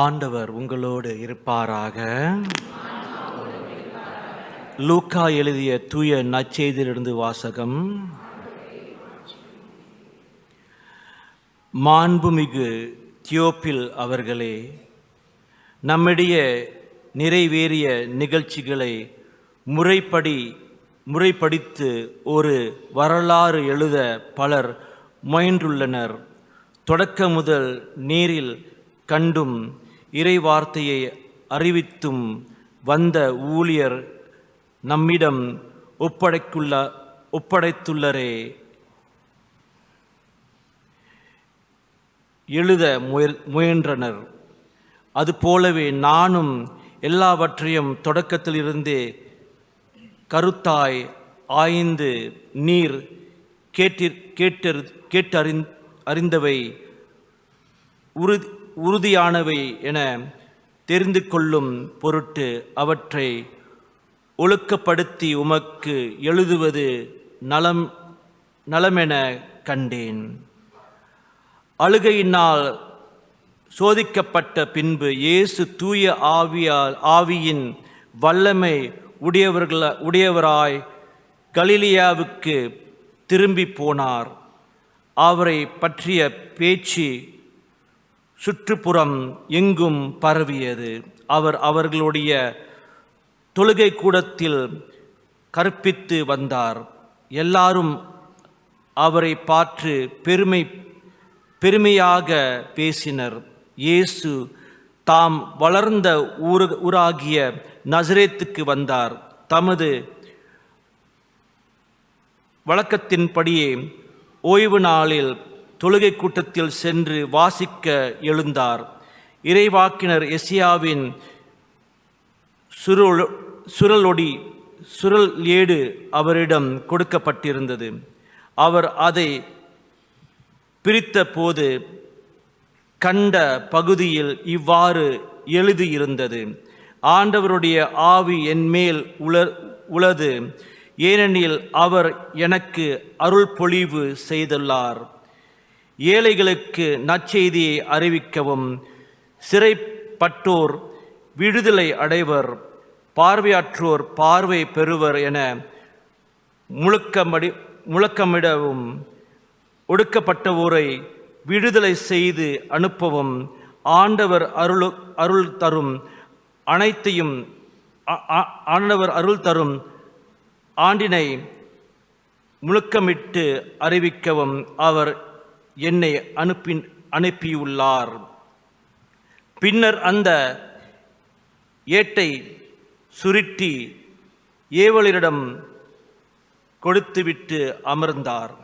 ஆண்டவர் உங்களோடு இருப்பாராக. லூக்கா எழுதிய தூய நற்செய்தியிலிருந்து வாசகம். மாண்புமிகு தியோப்பில் அவர்களே, நம்மிடையே நிறைவேறிய நிகழ்ச்சிகளை முறைப்படித்து ஒரு வரலாறு எழுத பலர் முயன்றுள்ளனர். தொடக்க முதல் நேரில் கண்டும் இறைவார்த்தையை அறிவித்தும் வந்த ஊழியர் நம்மிடம் ஒப்படைத்துள்ளரே எழுத முயன்றனர். அதுபோலவே நானும் எல்லாவற்றையும் தொடக்கத்திலிருந்தே கருத்தாய் ஆய்ந்து நீர் கேட்டறிந்தவை உறுதியானவை என தெரிந்து கொள்ளும் பொருட்டு அவற்றை ஒழுக்கப்படுத்தி உமக்கு எழுதுவது நலமென கண்டேன். அழுகையினால் சோதிக்கப்பட்ட பின்பு இயேசு தூய ஆவியின் வல்லமை உடையவராய் கலிலியாவுக்கு திரும்பி போனார். அவரை பற்றிய பேச்சு சுற்றுப்புறம் எங்கும் பரவியது. அவர்களுடைய தொழுகை கூடத்தில் கற்பித்து வந்தார். எல்லாரும் அவரை பார்த்து பெருமையாக பேசினர். இயேசு தாம் வளர்ந்த ஊராகிய நசரேத்துக்கு வந்தார். தமது வழக்கத்தின்படியே ஓய்வு நாளில் தொழுகை கூட்டத்தில் சென்று வாசிக்க எழுந்தார். இறைவாக்கினர் எசியாவின் சுருள் ஏடு அவரிடம் கொடுக்கப்பட்டிருந்தது. அவர் அதை பிரித்த போது கண்ட பகுதியில் இவ்வாறு எழுதியிருந்தது: ஆண்டவருடைய ஆவி என்மேல் உளது, ஏனெனில் அவர் எனக்கு அருள் பொழிவு செய்துள்ளார். ஏழைகளுக்கு நற்செய்தியை அறிவிக்கவும், சிறைப்பட்டோர் விடுதலை அடைவர், பார்வையற்றோர் பார்வை பெறுவர் என முழக்கமிடவும், ஒடுக்கப்பட்டவோரை விடுதலை செய்து அனுப்பவும், ஆண்டவர் அருள் தரும் ஆண்டினை முழக்கமிட்டு அறிவிக்கவும் அவர் என்னை அனுப்பியுள்ளார். பின்னர் அந்த ஏட்டை சுருட்டி ஏவலரிடம் கொடுத்துவிட்டு அமர்ந்தார்.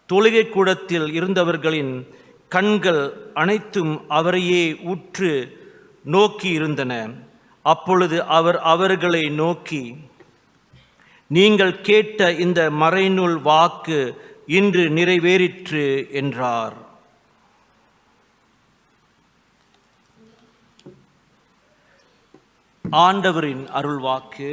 தொழுகை கூடத்தில் இருந்தவர்களின் கண்கள் அனைத்தும் அவரையே உற்று நோக்கி இருந்தன. அப்பொழுது அவர் அவர்களை நோக்கி, நீங்கள் கேட்ட இந்த மறைநூல் வாக்கு இன்று நிறைவேறிற்று என்றார். ஆண்டவரின் அருள்வாக்கு.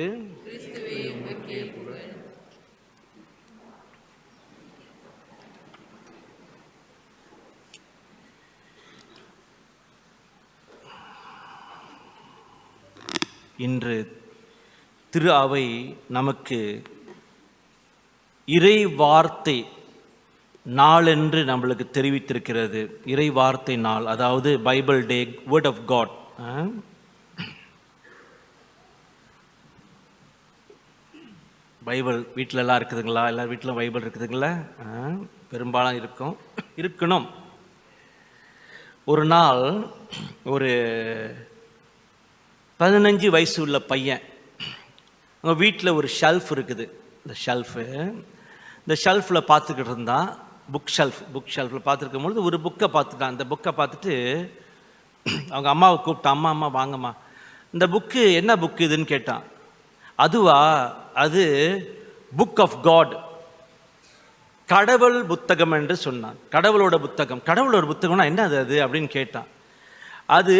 இன்று திரு அவை நமக்கு இறை வார்த்தை நாளென்று நம்மளுக்கு தெரிவித்திருக்கிறது. இறை வார்த்தை நாள், அதாவது Bible day, word of God. Bible வீட்டிலலாம் இருக்குதுங்களா? எல்லா வீட்டிலும் பைபிள் இருக்குதுங்களா? பெரும்பாலும் இருக்கணும். ஒரு நாள் ஒரு 15 வயசு உள்ள பையன், அவங்க வீட்டில் ஒரு ஷெல்ஃப் இருக்குது. இந்த ஷெல்ஃபில் பார்த்துக்கிட்டு இருந்தான். புக் ஷெல்ஃபில் பார்த்துருக்கும் பொழுது ஒரு புக்கை பார்த்துட்டான். அந்த புக்கை பார்த்துட்டு அவங்க அம்மாவை கூப்பிட்டான். அம்மா வாங்கம்மா, இந்த புக்கு என்ன புக்கு இதுன்னு கேட்டான். அதுவா, அது புக் ஆஃப் காட், கடவுள் புத்தகம் என்று சொன்னான். கடவுளோட புத்தகம்னா என்ன அது அப்படின்னு கேட்டான். அது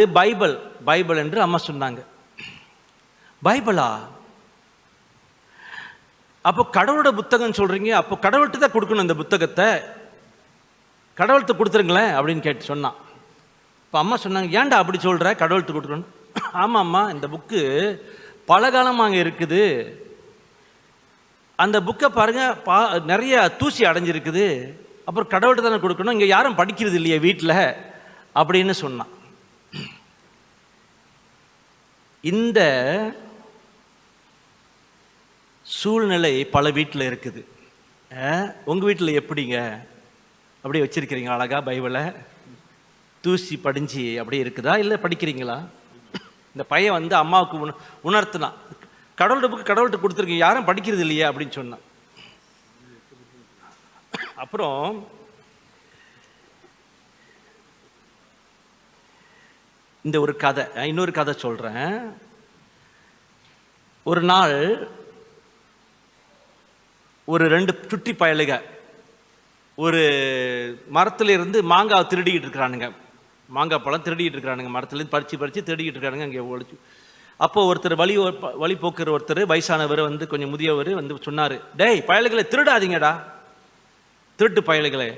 பைபிள் என்று அம்மா சொன்னாங்க. பைபிளா? அப்போ கடவுளோட புத்தகம் சொல்றீங்க, அப்போ கடவுள்கிட்ட தான் கொடுக்கணும் இந்த புத்தகத்தை, கடவுள்கிட்ட கொடுத்துருங்களேன் அப்படின்னு சொன்னான். இப்போ அம்மா சொன்னாங்க, ஏன்டா அப்படி சொல்கிற கடவுள்கிட்ட கொடுக்கணும்? ஆமாம்மா, இந்த புக்கு பல காலமாக அங்கே இருக்குது. அந்த புக்கை பாருங்க, நிறைய தூசி அடைஞ்சிருக்குது. அப்புறம் கடவுள்கிட்ட தானே கொடுக்கணும், இங்கே யாரும் படிக்கிறது இல்லையே வீட்டில் அப்படின்னு சொன்னான். இந்த சூழ்நிலை பல வீட்டில் இருக்குது. உங்கள் வீட்டில் எப்படிங்க? அப்படியே வச்சிருக்கிறீங்க அழகா பைபிளை? தூசி படிஞ்சு அப்படியே இருக்குதா, இல்லை படிக்கிறீங்களா? இந்த பையன் வந்து அம்மாவுக்கு உணர்த்தினான், கடவுள்கிட்ட புக்கு கடவுள்கிட்ட கொடுத்துருக்கீங்க, யாரும் படிக்கிறது இல்லையே அப்படின்னு சொன்னான். அப்புறம் இந்த ஒரு கதை, இன்னொரு கதை சொல்கிறேன். ஒரு நாள் ஒரு 2 சுட்டி பயலுக ஒரு மரத்துலேருந்து மாங்காய் திருடிக்கிட்டு இருக்கிறானுங்க. மாங்காய் பழம் திருடிக்கிட்டு இருக்கிறானுங்க, மரத்துலேருந்து பறித்து திருடிக்கிட்டு இருக்கானுங்க. அங்கே ஒழிச்சு அப்போ ஒருத்தர் வழி போக்குற ஒருத்தர் வயசானவர் வந்து கொஞ்சம் முதியவர் வந்து சொன்னார், டேய் பயலுகளை திருடாதீங்கடா, திருட்டு பயலுகளே,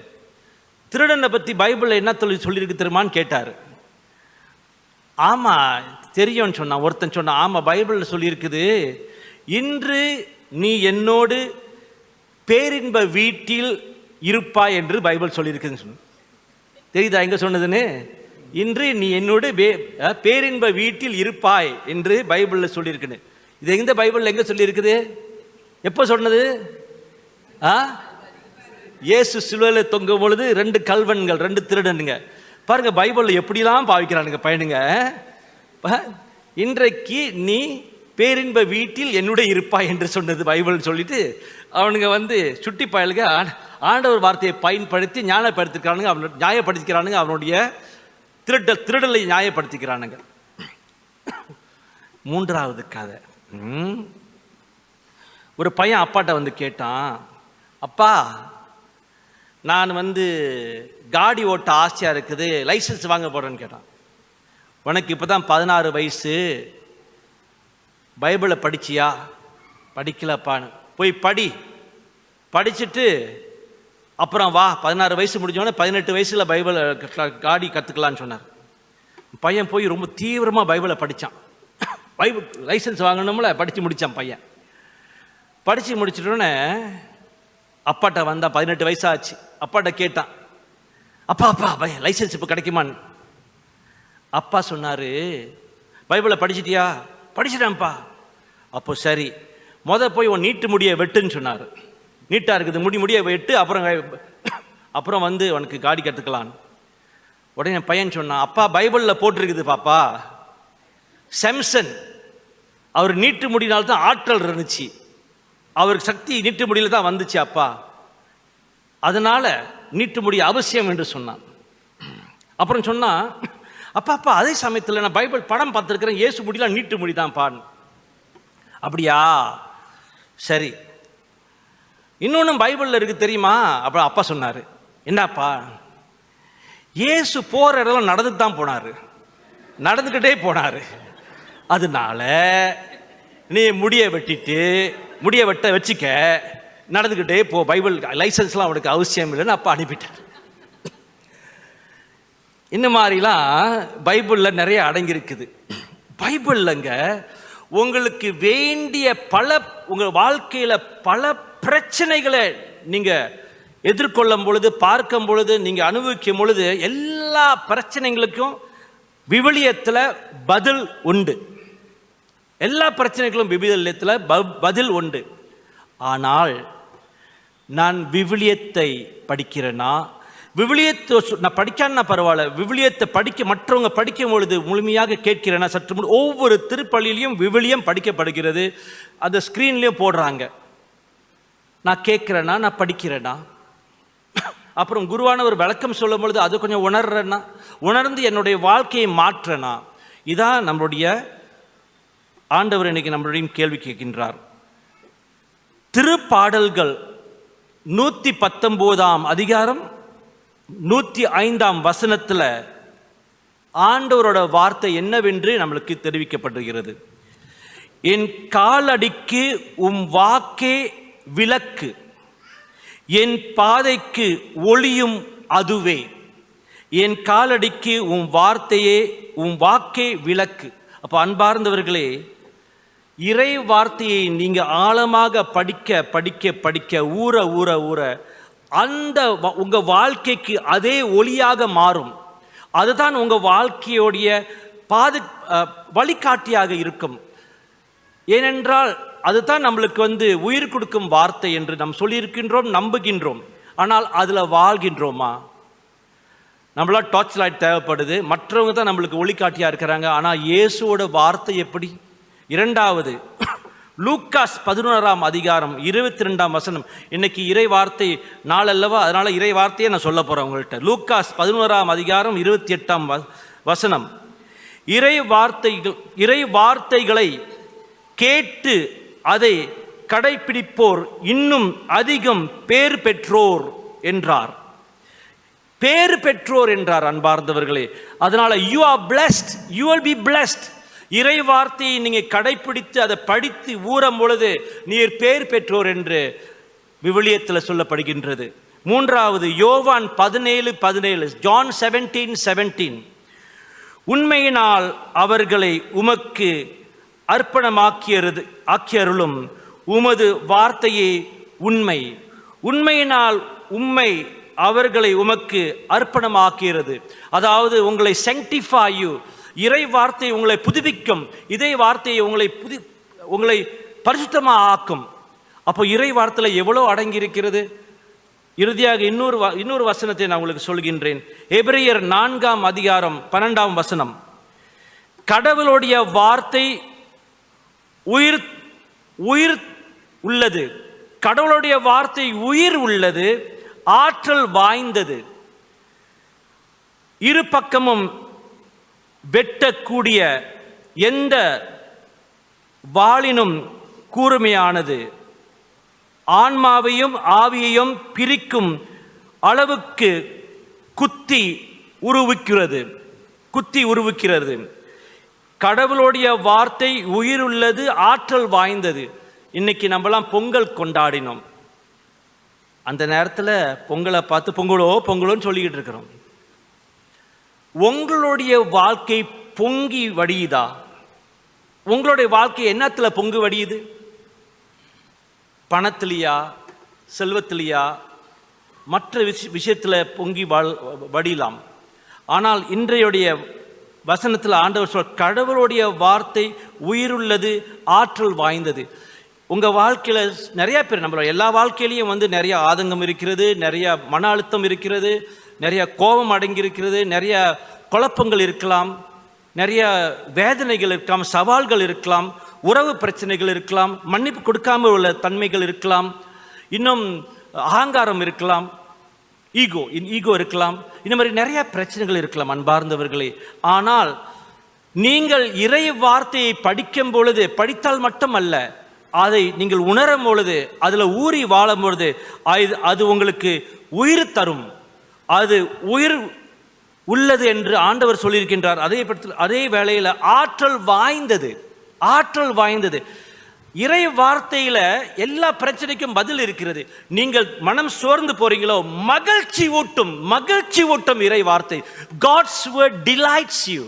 திருடனை பற்றி பைபிளில் என்ன சொல்லியிருக்கு தெரியுமான்னு கேட்டார். ஆமாம் தெரியும்னு சொன்னான். ஒருத்தன் சொன்னான், ஆமாம் பைபிளில் சொல்லியிருக்குது, இன்று நீ என்னோடு பேரின்ப வீட்டில் இருப்பாய் என்று பைபிள் சொல்லியிருக்குதுன்னு சொன்ன. தெரியுதா எங்கே சொன்னதுன்னு? இன்று நீ என்னோடு பேரின்ப வீட்டில் இருப்பாய் என்று பைபிளில் சொல்லியிருக்குன்னு. இது எந்த பைபிளில் எங்கே சொல்லியிருக்குது? எப்போ சொன்னது? இயேசு சிலுவையில் தொங்கும் பொழுது 2 கல்வன்கள், 2 திருடனுங்க. பாருங்க பைபிளில் எப்படிலாம் பாவிக்கிறானுங்க பையனுங்க. இன்றைக்கு நீ பேரின்ப வீட்டில் என்னுடைய இருப்பாய் என்று சொன்னது பைபிள் சொல்லிட்டு அவனுங்க வந்து சுட்டி பயலுங்க ஆண்டவர் வார்த்தையை பயன்படுத்தி ஞானப்படுத்திக்கிறானுங்க, நியாயப்படுத்திக்கிறானுங்க, அவனுடைய திருடலை நியாயப்படுத்திக்கிறானுங்க. 3வது கதை. ஒரு பையன் அப்பாட்ட வந்து கேட்டான், அப்பா நான் வந்து காடி ஓட்ட ஆசையாக இருக்குது, லைசன்ஸ் வாங்க போகிறேன்னு கேட்டான். உனக்கு இப்போ தான் 16 வயசு, பைபிளை படிச்சியா? படிக்கலப்பான்னு. போய் படிச்சுட்டு அப்புறம் வா, 16 வயசு முடிஞ்சோடனே 18 வயசில் பைபிளை காடி கற்றுக்கலான்னு சொன்னார். பையன் போய் ரொம்ப தீவிரமாக பைபிளை படித்தான். பைபிள் லைசன்ஸ் வாங்கணும்ல, படித்து முடித்தான் பையன். படித்து முடிச்சிட்டோன்னே அப்பாட்ட வந்தான், 18 வயசாச்சு. அப்பாட்ட கேட்டான், அப்பா லைசன்ஸ் இப்போ கிடைக்குமான்னு. அப்பா சொன்னார், பைபிளை படிச்சிட்டியா? படிச்சிட்டேன்ப்பா. அப்போ சரி, போய் உன் நீட்டு முடியை வெட்டுன்னு சொன்னார். நீட்டாக இருக்குது, முடியை வெட்டு, அப்புறம் வந்து உனக்கு காடி கற்றுக்கலான்னு. உடனே பையன் சொன்னான், அப்பா பைபிளில் போட்டிருக்குது பாப்பா, சாம்சன் அவர் நீட்டு முடினால்தான் ஆற்றல் இருந்துச்சு, அவருக்கு சக்தி நீட்டு முடியில் தான் வந்துச்சு அப்பா, அதனால நீட்டு முடி அவசியம் என்று சொன்னான். அப்புறம் சொன்னா, அப்பா அதே சமயத்தில் நான் பைபிள் படம் பார்த்துருக்கிறேன், இயேசு முடியலாம் நீட்டு முடி தான் பான். அப்படியா, சரி, இன்னொன்றும் பைபிளில் இருக்கு தெரியுமா? அப்புறம் அப்பா சொன்னார், என்னப்பா? இயேசு போகிற இடம் நடந்துட்டு தான் போனார், நடந்துக்கிட்டே போனார். அதனால நீ முடியை வெட்ட வச்சுக்க, நடந்துக்கிட்டே போ, பைபிள் லைசன்ஸ்லாம் அவனுக்கு அவசியம் இல்லைன்னு அப்பா அனுப்பிட்டார். இந்த மாதிரிலாம் பைபிளில் நிறைய அடங்கியிருக்குது. பைபிள்லங்க உங்களுக்கு வேண்டிய உங்கள் வாழ்க்கையில் பல பிரச்சனைகளை நீங்கள் எதிர்கொள்ளும் பொழுது, பார்க்கும் பொழுது, நீங்கள் அனுபவிக்கும் பொழுது, எல்லா பிரச்சனைகளுக்கும் விவிலியத்தில் பதில் உண்டு. எல்லா பிரச்சனைகளும் விவிலியத்தில் பதில் உண்டு. ஆனால் நான் விவிலியத்தை படிக்கிறேன்னா, விவிலியத்தை நான் படிக்கான்னா பரவாயில்ல, விவிலியத்தை மற்றவங்க படிக்கும் பொழுது முழுமையாக கேட்கிறேன்னா, சற்று ஒவ்வொரு திருப்பள்ளியிலையும் விவிலியம் படிக்கப்படுகிறது, அந்த ஸ்க்ரீன்லேயும் போடுறாங்க. நான் கேட்குறேன்னா, நான் படிக்கிறேன்னா, அப்புறம் குருவானவர் விளக்கம் சொல்லும் பொழுது அது கொஞ்சம் உணர்ந்து என்னுடைய வாழ்க்கையை மாற்றனா, இதான் நம்மளுடைய ஆண்டவர் இன்னைக்கு நம்மளுடைய கேள்வி கேட்கின்றார். திருப்பாடல்கள் 119 அதிகாரம் 105 வசனத்தில் ஆண்டவரோட வார்த்தை என்னவென்று நம்மளுக்கு தெரிவிக்கப்படுகிறது. என் காலடிக்கு உம் வாக்கே விளக்கு, என் பாதைக்கு ஒளியும் அதுவே. என் காலடிக்கு உன் வார்த்தையே உன் வாக்கே விளக்கு. அப்போ அன்பார்ந்தவர்களே, இறை வார்த்தையை நீங்க ஆழமாக படிக்க படிக்க படிக்க ஊற ஊற ஊற அந்த உங்க வாழ்க்கைக்கு அதே ஒளியாக மாறும். அதுதான் உங்க வாழ்க்கையோடைய வழிகாட்டியாக இருக்கும். ஏனென்றால் அதுதான் நம்மளுக்கு உயிர் கொடுக்கும் வார்த்தை என்று நாம் சொல்லியிருக்கின்றோம், நம்புகின்றோம். ஆனால் அதில் வாழ்கின்றோமா? நம்மளா டார்ச் லைட் தேவைப்படுது, மற்றவங்க தான் நம்மளுக்கு ஒளிக்காட்டியாக இருக்கிறாங்க. ஆனால் இயேசுவோட வார்த்தை எப்படி? இரண்டாவது, லூக்காஸ் 11ஆம் அதிகாரம் 22ஆம் வசனம். இன்னைக்கு இறை வார்த்தை நாள் அல்லவா, அதனால இறை வார்த்தையை நான் சொல்ல போறேன் உங்கள்கிட்ட. லூக்காஸ் 11ஆம் அதிகாரம் 28ஆம் வசனம். இறை வார்த்தைகளை கேட்டு அதை கடைபிடிப்போர் இன்னும் அதிகம் பேர் பெற்றோர் என்றார். பேர் பெற்றோர் என்றார் அன்பார்ந்தவர்களே. அதனால you are blessed, you will be blessed. இறை வார்த்தையை நீங்க கடைபிடித்து அதை படித்து ஊறும் பொழுது நீர் பேர் பெற்றோர் என்று விவிலியத்தில் சொல்லப்படுகின்றது. மூன்றாவது, யோவான் 17:17, ஜான் 17:17. உண்மையினால் அவர்களை உமக்கு ஆக்கியருளும் உமது வார்த்தையே உண்மை. உண்மையினால் உம்மை அவர்களை உமக்கு அர்ப்பணமாக்கிறது. அதாவது உங்களை sanctify you. இறை வார்த்தை உங்களை புதுப்பிக்கும். இதே வார்த்தையை உங்களை பரிசுத்தமாக ஆக்கும். அப்போ இறை வார்த்தையில் எவ்வளோ அடங்கி இருக்கிறது. இறுதியாக இன்னொரு வசனத்தை நான் உங்களுக்கு சொல்கின்றேன். எபிரேயர் 4ஆம் அதிகாரம் 12ஆம் வசனம். கடவுளுடைய வார்த்தை உயிர் உள்ளது. கடவுளுடைய வார்த்தை உயிர் உள்ளது, ஆற்றல் வாய்ந்தது, இரு பக்கமும் வெட்டக்கூடிய எந்த வாளினும் கூர்மையானது, ஆன்மாவையும் ஆவியையும் பிரிக்கும் அளவுக்கு குத்தி உருவுக்கிறது. கடவுளுடைய வார்த்தை உயிர் உள்ளது, ஆற்றல் வாய்ந்தது. இன்னைக்கு நம்மலாம் பொங்கல் கொண்டாடினோம். அந்த நேரத்தில் பொங்கலை பார்த்து பொங்கலோன்னு சொல்லிக்கிட்டு இருக்கிறோம். உங்களுடைய வாழ்க்கை பொங்கி வடியுதா? உங்களுடைய வாழ்க்கை என்னத்தில் பொங்கு வடியுது? பணத்திலையா, செல்வத்திலையா, மற்ற விஷயத்தில் பொங்கி வடியலாம். ஆனால் இன்றைய வசனத்தில் ஆண்டவர் சொல், கடவுளுடைய வார்த்தை உயிருள்ளது, ஆற்றல் வாய்ந்தது. உங்கள் வாழ்க்கையில் நிறைய பேர், நம்மளோட எல்லா வாழ்க்கையிலையும் நிறைய ஆதங்கம் இருக்கிறது, நிறைய மன அழுத்தம் இருக்கிறது, நிறைய கோபம் அடங்கியிருக்கிறது, நிறைய குழப்பங்கள் இருக்கலாம், நிறைய வேதனைகள் இருக்கலாம், சவால்கள் இருக்கலாம், உறவு பிரச்சனைகள் இருக்கலாம், மன்னிப்பு கொடுக்காமல் உள்ள தன்மைகள் இருக்கலாம், இன்னும் அகங்காரம் இருக்கலாம், ஈகோ இருக்கலாம், இந்த மாதிரி நிறைய பிரச்சனைகள் இருக்கலாம் அன்பார்ந்தவர்களே. ஆனால் நீங்கள் இறை வார்த்தையை படிக்கும் பொழுது, படித்தால் மட்டுமல்ல, அதை நீங்கள் உணரும் பொழுது, அதில் ஊறி வாழும் பொழுது அது உங்களுக்கு உயிர் தரும். அது உயிர் உள்ளது என்று ஆண்டவர் சொல்லியிருக்கின்றார். அதே வேளையில் ஆற்றல் வாய்ந்தது. இறை வார்த்தையில எல்லா பிரச்சனைக்கும் பதில் இருக்கிறது. நீங்கள் மனம் சோர்ந்து போறீங்களோ, மகிழ்ச்சி ஊட்டும் இறை வார்த்தை. God's word delights you.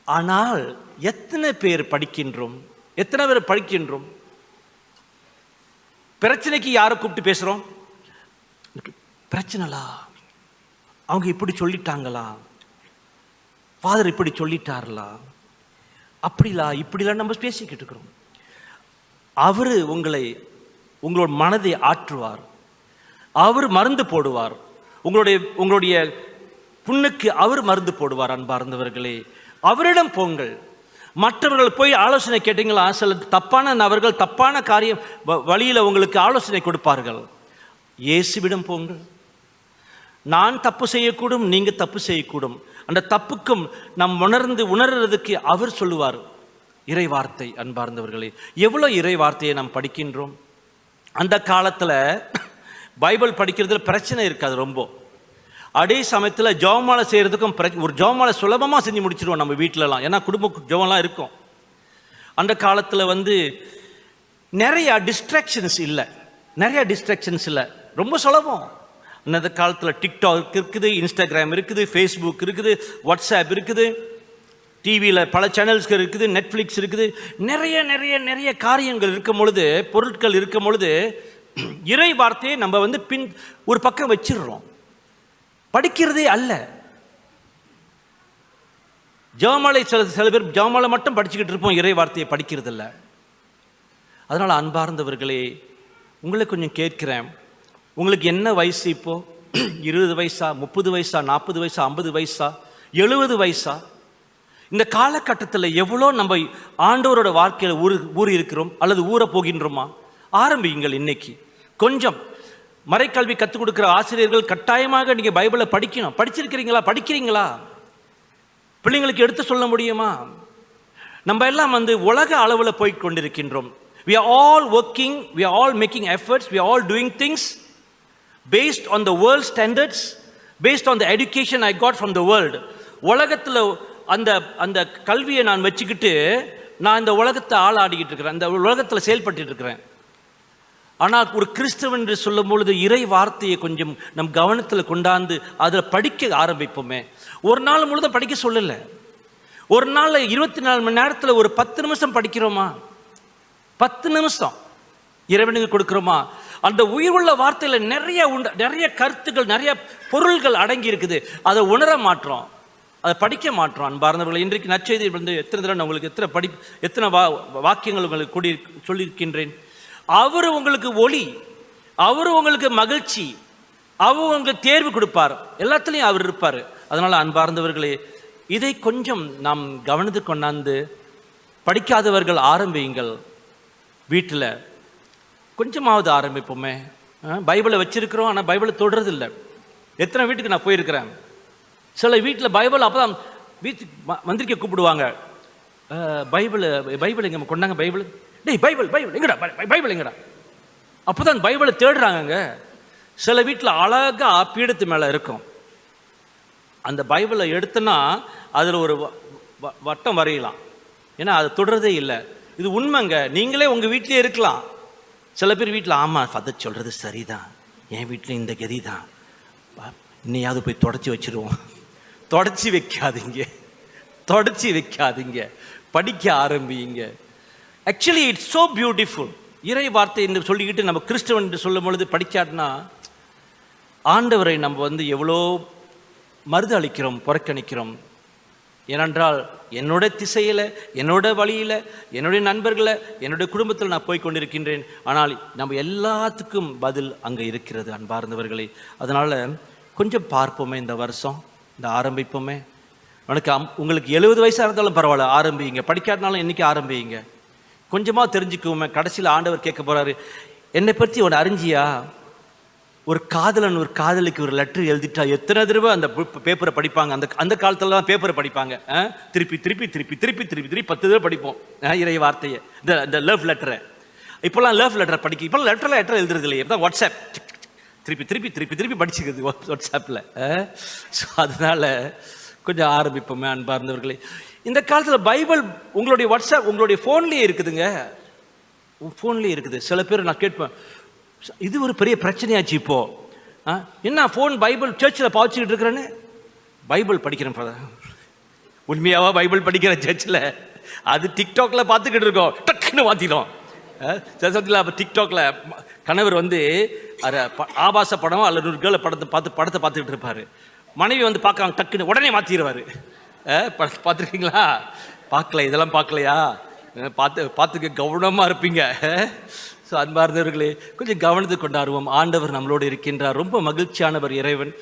ஆனால் எத்தனை பேர் படிக்கின்றோம்? பிரச்சனைக்கு யாரை கூப்பிட்டு பேசுறோம்? பிரச்சனைலா, அவங்க இப்படி சொல்லிட்டாங்களா, ஃபாதர் இப்படி சொல்லிட்டார்களா, இப்படிலாம் நம்ம பேசிக்கிட்டு இருக்கிறோம். அவரு உங்களோட மனதை ஆற்றுவார், அவர் மருந்து போடுவார், உங்களுடைய புண்ணுக்கு அவர் மருந்து போடுவார். அன்பார்ந்தவர்களே, அவரிடம் போங்கள். மற்றவர்கள் போய் ஆலோசனை கேட்டீங்களா, சில தப்பான நபர்கள் தப்பான காரியம் வழியில் உங்களுக்கு ஆலோசனை கொடுப்பார்கள். இயேசுவிடம் போங்கள். நான் தப்பு செய்யக்கூடும், நீங்க தப்பு செய்யக்கூடும். அந்த தப்புக்கும் நாம் உணர்றதுக்கு அவர் சொல்லுவார் இறை வார்த்தை. அன்பார்ந்தவர்களே, எவ்வளோ இறை வார்த்தையை நாம் படிக்கின்றோம். அந்த காலத்தில் பைபிள் படிக்கிறதுல பிரச்சனை இருக்காது ரொம்ப. அதே சமயத்தில் ஜெபமாலை செய்கிறதுக்கும் ஒரு ஜெபமாலை சுலபமாக செஞ்சு முடிச்சிடுவோம் நம்ம வீட்டிலலாம். ஏன்னா குடும்ப ஜெபம்லாம் இருக்கும். அந்த காலத்தில் நிறைய டிஸ்ட்ராக்ஷன்ஸ் இல்லை, ரொம்ப சுலபம். இந்த காலத்தில் டிக்டாக் இருக்குது, இன்ஸ்டாகிராம் இருக்குது, ஃபேஸ்புக் இருக்குது, வாட்ஸ்அப் இருக்குது, டிவியில் பல சேனல்ஸ் இருக்குது, நெட்ஃப்ளிக்ஸ் இருக்குது, நிறைய நிறைய நிறைய காரியங்கள் இருக்கும் பொழுது, பொருட்கள் இருக்கும் பொழுது இறை வார்த்தையை நம்ம வந்து ஒரு பக்கம் வச்சிடுறோம், படிக்கிறதே அல்ல. ஜெபமாலை சில பேர் ஜெபமாலை மட்டும் படிச்சுக்கிட்டு இருப்போம், இறை வார்த்தையை படிக்கிறது இல்லை. அதனால் அன்பார்ந்தவர்களே, உங்களை கொஞ்சம் கேட்கிறேன், உங்களுக்கு என்ன வயசு இப்போ? 20 வயசா, 30 வயசா, 40 வயசா, 50 வயசா, 70 வயசா? இந்த காலகட்டத்தில் எவ்வளோ நம்ம ஆண்டவரோட வாழ்க்கையில் ஊறி இருக்கிறோம் அல்லது ஊற போகின்றோமா? ஆரம்பியுங்கள் இன்னைக்கு. கொஞ்சம் மறைக்கல்வி கற்றுக் கொடுக்குற ஆசிரியர்கள் கட்டாயமாக நீங்கள் பைபிளை படிக்கணும். படிச்சிருக்கிறீங்களா? படிக்கிறீங்களா? பிள்ளைங்களுக்கு எடுத்து சொல்ல முடியுமா? நம்ம எல்லாம் வந்து உலக அளவில் போய் கொண்டிருக்கின்றோம். We are all working, we are all making efforts, we are all doing things based on the world standards, based on the education I got from the world. உலகத்தில் அந்த அந்த கல்வியை நான் வச்சுக்கிட்டு நான் இந்த உலகத்தை ஆளாடிக்கிட்டு இருக்கிறேன், அந்த உலகத்தில் செயல்பட்டு இருக்கிறேன். ஆனால் ஒரு கிறிஸ்தவன் என்று சொல்லும் பொழுது இறை வார்த்தையை கொஞ்சம் நம் கவனத்தில் கொண்டாந்து அதில் படிக்க ஆரம்பிப்போமே. ஒரு நாள் முழுதும் படிக்க சொல்லலை, ஒரு நாள் 24 மணி நேரத்தில் ஒரு 10 நிமிஷம் படிக்கிறோமா? 10 நிமிஷம் இறைவனுக்கு கொடுக்குறோமா? அந்த உயிருள்ள வார்த்தையில் நிறைய கருத்துக்கள், நிறைய பொருள்கள் அடங்கி இருக்குது. அதை உணர மாற்றோம், அதை படிக்க மாற்றோம். அன்பார்ந்தவர்கள், இன்றைக்கு நற்செய்தி வந்து எத்தனை தடவை உங்களுக்கு எத்தனை வாக்கியங்கள் உங்களுக்கு கூடி சொல்லியிருக்கின்றேன். அவர் உங்களுக்கு ஒளி, அவர் உங்களுக்கு மகிழ்ச்சி, அவர் உங்களுக்கு தேர்வு கொடுப்பார், எல்லாத்துலேயும் அவர் இருப்பார். அதனால் அன்பார்ந்தவர்களே, இதை கொஞ்சம் நாம் கவனித்து கொண்டாந்து படிக்காதவர்கள் ஆரம்பியுங்கள். வீட்டில் கொஞ்சமாவது ஆரம்பிப்போமே. பைபிளை வச்சிருக்கிறோம், ஆனால் பைபிளை தொடுறது இல்லை. எத்தனை வீட்டுக்கு நான் போயிருக்கிறேன், சில வீட்டில் பைபிள் அப்போ தான் வீட்டுக்கு மந்திரிக்க கூப்பிடுவாங்க, பைபிள் எங்கே கொண்டாங்க, பைபிள், டேய் பைபிள் எங்கடா, பைபிள் எங்கடா, அப்போ தான் பைபிளை தேடுறாங்கங்க. சில வீட்டில் அழகாக பீடத்து மேலே இருக்கும், அந்த பைபிளை எடுத்தோன்னா அதில் ஒரு வட்டம் வரையலாம், ஏன்னா அதை தொடுறதே இல்லை. இது உண்மைங்க, நீங்களே உங்கள் வீட்டிலே இருக்கலாம். சில பேர் வீட்டில் ஆமாம் ஃபாதர் சொல்கிறது சரிதான், என் வீட்டில் இந்த கதி தான், இன்னையாவது போய் தொடச்சி வச்சுருவோம். தொடச்சி வைக்காதீங்க, படிக்க ஆரம்பிங்க. Actually it's so beautiful. இறை வார்த்தை என்று சொல்லிக்கிட்டு நம்ம கிறிஸ்தவன் என்று சொல்லும் பொழுது படிக்காட்டினா ஆண்டவரை நம்ம வந்து எவ்வளோ மறுதளிக்கிறோம், புறக்கணிக்கிறோம். ஏனென்றால் என்னோட திசையில், என்னோட வழியில், என்னுடைய நண்பர்களை, என்னுடைய குடும்பத்தில் நான் போய் கொண்டிருக்கின்றேன். ஆனால் நம்ம எல்லாத்துக்கும் பதில் அங்கே இருக்கிறது அன்பார்ந்தவர்களே. அதனால் கொஞ்சம் பார்ப்போமே, இந்த வருஷம் இந்த ஆரம்பிப்போமே. உங்களுக்கு 70 வயசாக இருந்தாலும் பரவாயில்ல, ஆரம்பிங்க. படிக்காதனாலும் இன்றைக்கி ஆரம்பிங்க. கொஞ்சமாக தெரிஞ்சுக்குவோமே. கடைசியில் ஆண்டவர் கேட்க போகிறாரு, என்னை பற்றி ஒன்று அறிஞ்சியா? ஒரு காதலன் ஒரு காதலிக்கு ஒரு லெட்டர் எழுதிட்டா எத்தனை தடவை அந்த பேப்பரை படிப்பாங்க. அந்த காலத்துல தான் பேப்பரை படிப்பாங்க. திருப்பி 10 தடவை படிப்போம் இறை வார்த்தையை, இந்த லவ் லெட்டரை. இப்போல்லாம் லவ் லெட்டரை படிக்க, இப்போல்லாம் லெட்டர் எழுதுறது இல்லையே, இப்போ வாட்ஸ்அப் திருப்பி படிச்சுக்கிறது வாட்ஸ்அப்பில். ஸோ அதனால கொஞ்சம் ஆரம்பிப்போமே அன்பார்ந்தவர்களே. இந்த காலத்தில் பைபிள் உங்களுடைய வாட்ஸ்அப் உங்களுடைய ஃபோன்லேயே இருக்குதுங்க, ஃபோன்லேயே இருக்குது. சில பேர் நான் கேட்பேன், இது ஒரு பெரிய பிரச்சனையாச்சு இப்போ, என்ன ஃபோன் பைபிள் சர்ச்சில் பாய்ச்சிக்கிட்டு இருக்கிறேன்னு. பைபிள் படிக்கிறேன், உண்மையாவா பைபிள் படிக்கிற சர்ச்சில்? அது டிக்டாக்ல பார்த்துக்கிட்டு இருக்கோம், டக்குன்னு மாற்றிடும். சில சமயத்தில் அப்போ டிக்டாக்ல கணவர் வந்து ஆபாச படம் அல்லது ஒரு கேர்ளை படத்தை பார்த்துக்கிட்டு இருப்பார். மனைவி வந்து பார்க்குறாங்க, டக்குன்னு உடனே மாற்றிடுவார். பார்த்துருக்கீங்களா? பார்க்கல, இதெல்லாம் பார்க்கலையா? பார்த்துக்க, கவனமாக இருப்பீங்க. ஸோ அன்பார்ந்தவர்களே, கொஞ்சம் கவனத்தை கொண்டாடுவோம். ஆண்டவர் நம்மளோடு இருக்கின்றார், ரொம்ப மகிழ்ச்சியானவர் இறைவன்.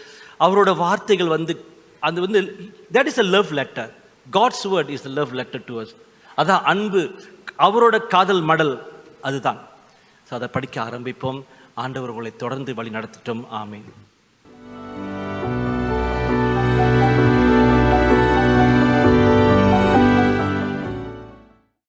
அவரோட வார்த்தைகள் வந்து அது வந்து that is a love letter. God's word is a love letter to us. அதான் அன்பு, அவரோட காதல் மடல் அதுதான். ஸோ அதை படிக்க ஆரம்பிப்போம். ஆண்டவர் உங்களை தொடர்ந்து வழி நடத்தட்டும். ஆமீன்.